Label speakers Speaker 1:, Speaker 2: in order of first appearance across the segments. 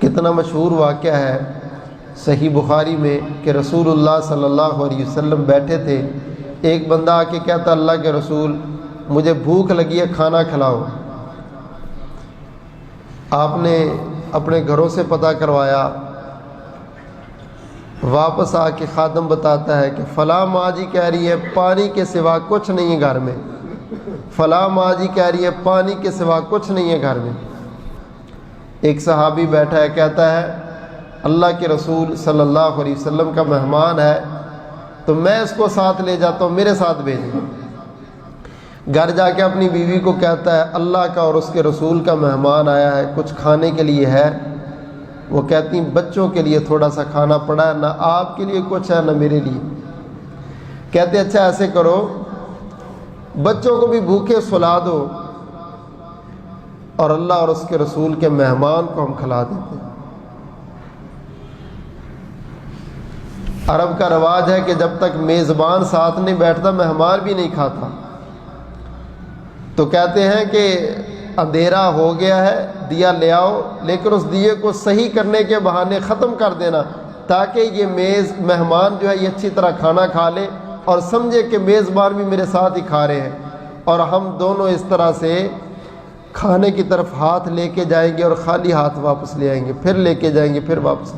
Speaker 1: کتنا مشہور واقعہ ہے صحیح بخاری میں کہ رسول اللہ صلی اللہ علیہ وسلم بیٹھے تھے، ایک بندہ آ کے کہتا اللہ کے رسول مجھے بھوک لگی ہے، کھانا کھلاؤ۔ آپ نے اپنے گھروں سے پتہ کروایا، واپس آ کے خادم بتاتا ہے کہ فلاں ماں جی کہہ رہی ہے پانی کے سوا کچھ نہیں ہے گھر میں، فلاں ماں جی کہہ رہی ہے پانی کے سوا کچھ نہیں ہے گھر میں۔ ایک صحابی بیٹھا ہے، کہتا ہے اللہ کے رسول صلی اللہ علیہ وسلم کا مہمان ہے تو میں اس کو ساتھ لے جاتا ہوں، میرے ساتھ بھیجیں۔ گھر جا کے اپنی بیوی کو کہتا ہے اللہ کا اور اس کے رسول کا مہمان آیا ہے، کچھ کھانے کے لیے ہے؟ وہ کہتی ہیں بچوں کے لیے تھوڑا سا کھانا پڑا ہے، نہ آپ کے لیے کچھ ہے نہ میرے لیے۔ کہتے اچھا ایسے کرو بچوں کو بھی بھوکے سلا دو اور اللہ اور اس کے رسول کے مہمان کو ہم کھلا دیتے ہیں۔ عرب کا رواج ہے کہ جب تک میزبان ساتھ نہیں بیٹھتا مہمان بھی نہیں کھاتا۔ تو کہتے ہیں کہ اندھیرا ہو گیا ہے دیا لے آؤ، لیکن اس دیے کو صحیح کرنے کے بہانے ختم کر دینا تاکہ یہ مہمان جو ہے یہ اچھی طرح کھانا کھا لے اور سمجھے کہ میزبان بھی میرے ساتھ ہی کھا رہے ہیں، اور ہم دونوں اس طرح سے کھانے کی طرف ہاتھ لے کے جائیں گے اور خالی ہاتھ واپس لے آئیں گے، پھر لے کے جائیں گے، پھر واپس۔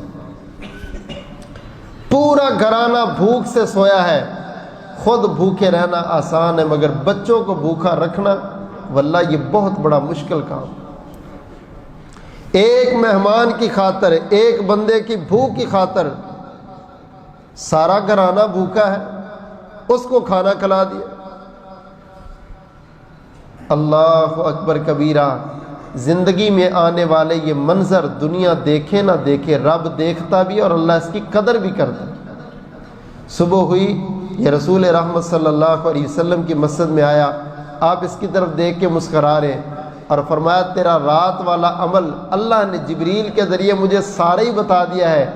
Speaker 1: پورا گھرانہ بھوک سے سویا ہے، خود بھوکے رہنا آسان ہے مگر بچوں کو بھوکا رکھنا واللہ یہ بہت بڑا مشکل کام۔ ایک مہمان کی خاطر، ایک بندے کی بھوک کی خاطر سارا گھرانہ بھوکا ہے، اس کو کھانا کھلا دیا۔ اللہ اکبر کبیرہ۔ زندگی میں آنے والے یہ منظر دنیا دیکھے نہ دیکھے رب دیکھتا بھی اور اللہ اس کی قدر بھی کرتا۔ صبح ہوئی، یہ رسول رحمت صلی اللہ علیہ وسلم کی مسجد میں آیا، آپ اس کی طرف دیکھ کے مسکرا رہے اور فرمایا تیرا رات والا عمل اللہ نے جبریل کے ذریعے مجھے سارا ہی بتا دیا ہے۔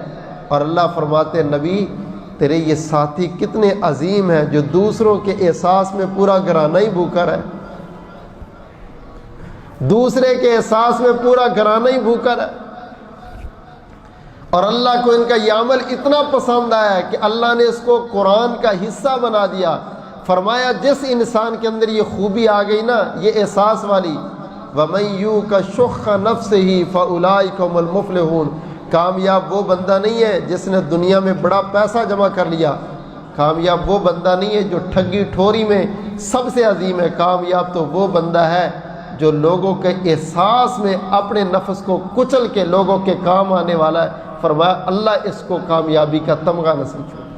Speaker 1: اور اللہ فرماتے نبی تیرے یہ ساتھی کتنے عظیم ہیں جو دوسروں کے احساس میں پورا گھرانہ ہی بھوکا رہے، دوسرے کے احساس میں پورا گھرانہ ہی بھوکا رہے۔ اور اللہ کو ان کا یہ عمل اتنا پسند آیا کہ اللہ نے اس کو قرآن کا حصہ بنا دیا۔ فرمایا جس انسان کے اندر یہ خوبی آ گئی نا، یہ احساس والی، وَمَن يُوقَ شُحَّ نَفْسِهِ فَأُولَٰئِكَ هُمُ الْمُفْلِحُونَ، کامیاب وہ بندہ نہیں ہے جس نے دنیا میں بڑا پیسہ جمع کر لیا، کامیاب وہ بندہ نہیں ہے جو ٹھگی ٹھوری میں سب سے عظیم ہے، کامیاب تو وہ بندہ ہے جو لوگوں کے احساس میں اپنے نفس کو کچل کے لوگوں کے کام آنے والا ہے۔ فرمایا اللہ اس کو کامیابی کا تمغہ نصیب کرے۔